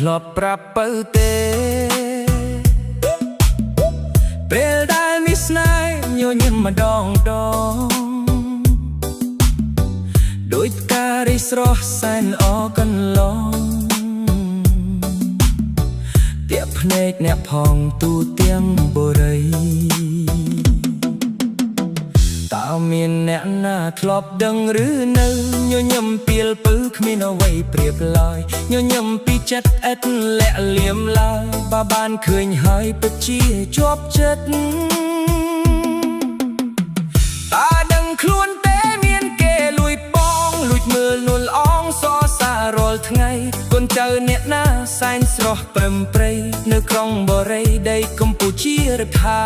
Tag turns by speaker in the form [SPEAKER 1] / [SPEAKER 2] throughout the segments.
[SPEAKER 1] ធ្លាប់ប្រាប់បើទេពេលដែលមានស្នេហ៍ញញឹមម្ដងដូចផ្ការីស្រស់សែនល្អកន្លងទាក់ភ្នែកអ្នកផងទូទាំងបុរីតើមានអ្នកណាធ្លាប់ដឹងឬនៅញញឹមពីលពើគ្មានអ្វីប្រៀបឡើយញញឹមពីចិត្តឥតលាក់លៀមឡើយបើបានឃើញហើយពិតជាជាប់ចិត្តតើដឹងខ្លួនទេមានគេលួចបងលួចមើលនួលអងសរសាររាល់ថ្ងៃកូនចៅអ្នកណាសែនស្រស់ព្រឹមព្រៃនៅក្រុងបូរីដីកម្ពុជារដ្ឋា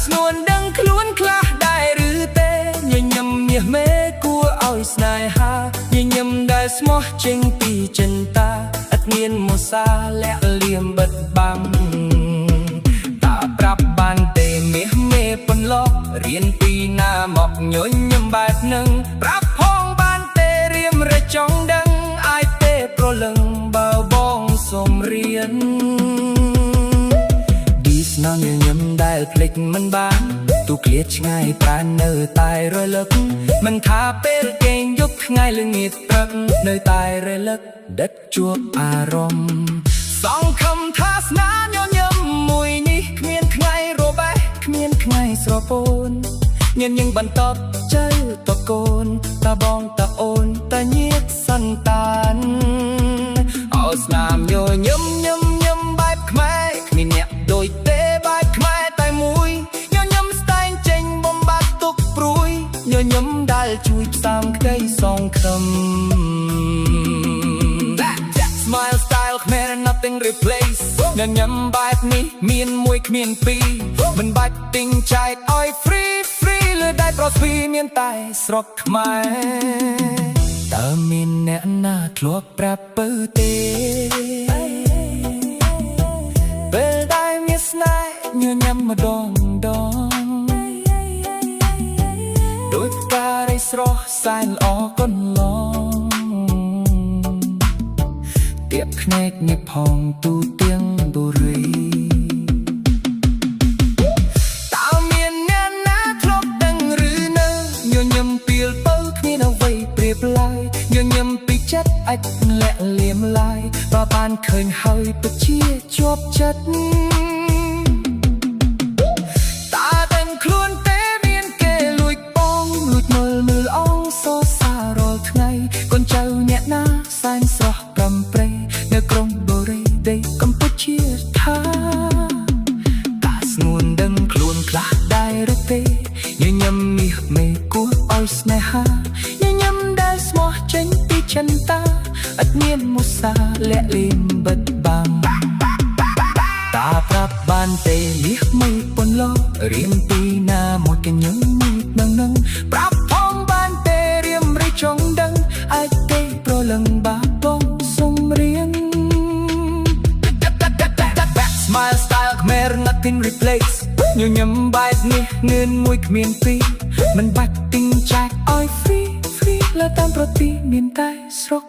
[SPEAKER 1] ស្នួនដឹងខ្លួនខ្លះដែរឬទេញញឹមមាសមេគួរឲ្យស្នេហាញញឹមដែលស្មោះចេញពីចិន្តាឥតមានមុសាលាក់លៀមបិទបាំងតើប្រាប់បានទេមាសមេប៉ុន្លករៀនពីណាមកញញឹមបែបនឹងប្រាប់ផងបានទេរៀមរចង់ដឹងអាចទេប្រលឹងបើបងសូមរៀនស្នងញញឹមដែលភ្លេចមិនបានទូឃ្លាតឆ្ងាយប្រាណនៅតែរលឹកមិនថាពេលគេងយប់ថ្ងៃល្ងាចព្រឹកនៅតែរលឹកដិតជួបអារម្មណ៍សង្ឃឹមថាស្នាញញឹមមួយនេះគ្មានថ្ងៃរបេះគ្មានថ្ងៃស្រពោនញញឹមបន្តចៅតកូនតាបងតាអូនតាញាតិសន្តានអោស្នាមញញឹមញឹមញឹមបែបខ្មែរគ្មានអ្នកដូចទេបែបខ្មែរតែមួយញញឹមស្តែងចេញបំបត្តិទុកព្រួយញញឹមដែលជួយផ្សាំក្តីសង្ឃឹម Smile style ខ្មែរ nothing replace ញញឹមបែបនេះមានមួយគ្មានពីរមិនបាច់ទិញចែកឲ្យ free លើដៃប្រុសស្វីមានតែស្រុកខ្មែរតើមានអ្នកណាធ្លាប់ប្រាប់បើទេពេលដែលមានស្នេហ៍ញញឹមម្ដងដូចផ្ការីស្រស់សែនល្អកន្លងទាក់ភ្នែកអ្នកផងទូទាំងបុរីតើមានអ្នកណាធ្លាប់ដឹងឬនៅញញឹមពីលពៅគ្មានអ្វីប្រៀបឡើយញញឹមពីចិត្តអាចលាក់លៀមឡើយបើបានឃើញហើយពិតជាជាប់ចិត្តតើដឹងខ្លួនទេមានគេលួចបងលួចមើលអងសរសាររាល់ថ្ងៃកូនចៅអ្នកណាសែនស្រស់ព្រំព្រៃនៅក្រុងបូរីដីកម្ពុជាថាតើស្ងួនដឹងខ្លួនខ្លះដែរឬទេញញឹមមាសមេគួរឲ្យស្នេហាញញឹមដែលស្មោះចេញពីចិន្តាឥតមានមុសាលាក់លៀមបិទបាំងតើប្រាប់បានទេមាសមេប៉ុនឡោរៀមពីណាមកកញឹមនឹងប្រាប់ផងបានទេរៀមរីចង់ដឹងអាចទេប្រលឹងបាបងសុំរៀន Smile style ខ្មែរ nothing replace ញញឹមបែបនេះងឿនមួយគ្មានពីរមិនបាច់ទិញចែកឲ្យ free លើតាមប្រទីមានតែស្រុក